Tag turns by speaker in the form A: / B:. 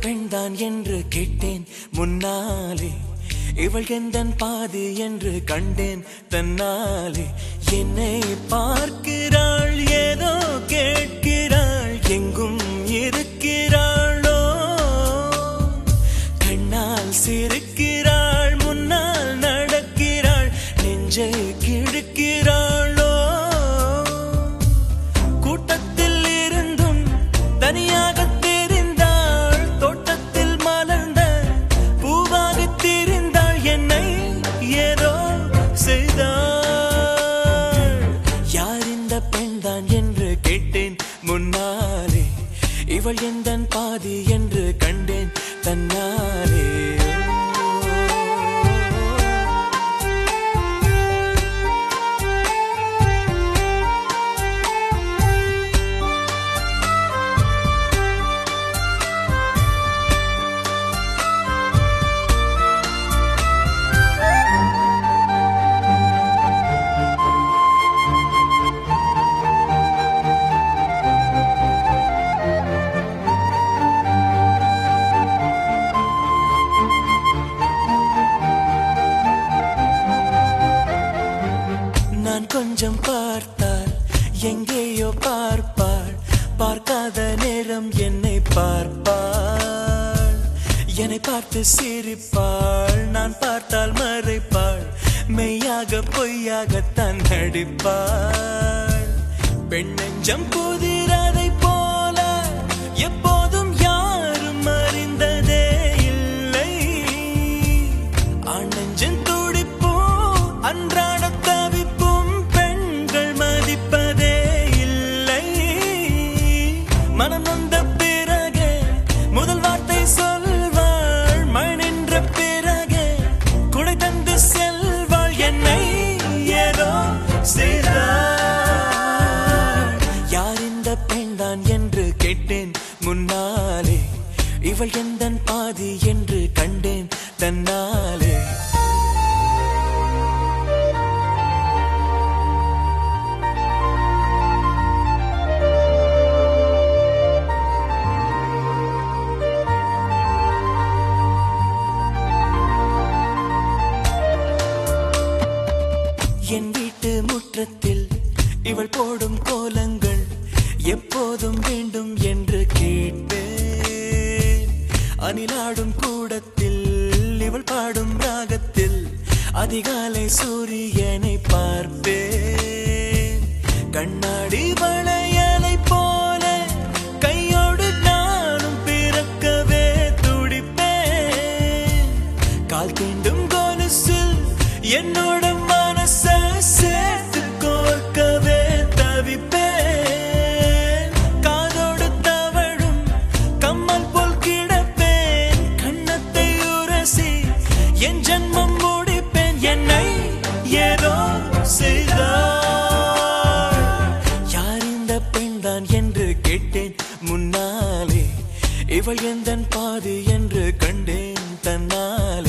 A: பெண்தான் என்று கேட்டேன் முன்னாலே, இவள் எந்தன் பாதி என்று கண்டேன் தன்னாலே. என்னை பார்க்கிறாள், ஏதோ கேட்கிறாள், எங்கும் இருக்கிறாளோ, கண்ணால் சிரிக்கிறாள், முன்னால் நடக்கிறாள், நெஞ்சை கிழக்கிறாளோ. கூட்டத்தில் இருந்தும் தனியாக முன்னாலே, இவள் எந்தன் பாதி என்று கண்டேன் தன்னாலே. கொஞ்சம் பார்த்தால் எங்கேயோ பார்ப்பாள், பார்க்காத நேரம் என்னை பார்ப்பாள், என்னை பார்த்து சிரிப்பாள், நான் பார்த்தால் மறைப்பாள், மெய்யாக பொய்யாகத்தான் நடிப்பாள். பெண் நெஞ்சம் புதிரதை போல எப்போதும் யாரும் அறிந்ததே இல்லை, ஆண் நெஞ்சம் துடிப்போ அன்றாட மனம் வந்த பிறகு முதல் வார்த்தை சொல்வாள், மழை நின்ற பிறகு குடை தந்து செல்வாள், என்னை ஏதோ செய்தாள். யார் இந்த பெண்தான் என்று கேட்டேன் முன்னாலே, இவள் எந்தன் பாதி என்று கண்டேன் தன்னாலே. என் வீட்டு முற்றத்தில் இவள் போடும் கோலங்கள் எப்போதும் வேண்டும் என்று கேட்பேன். அணிலாடும் கூடத்தில் இவள் பாடும் ராகத்தில் அதிகாலை சூரியனை பார்ப்பேன். கண்ணாடி வளையலை போல கையோடு நானும் பிறக்கவே துடிப்பேன். கால் தீண்டும் கொலுசில் என்னோட சேர்த்து கோர்க்கவே தவிப்பேன். காதோடு தவழும் கம்மல் போல் கிடப்பேன், கண்ணத்தை உரசி என் ஜன்மம் முடிப்பேன், என்னை ஏதோ செய்தாள். யார் இந்த பெண்தான் என்று கேட்டேன் முன்னாலே, இவள் எந்தன் பாதி என்று கண்டேன் தன்னாலே.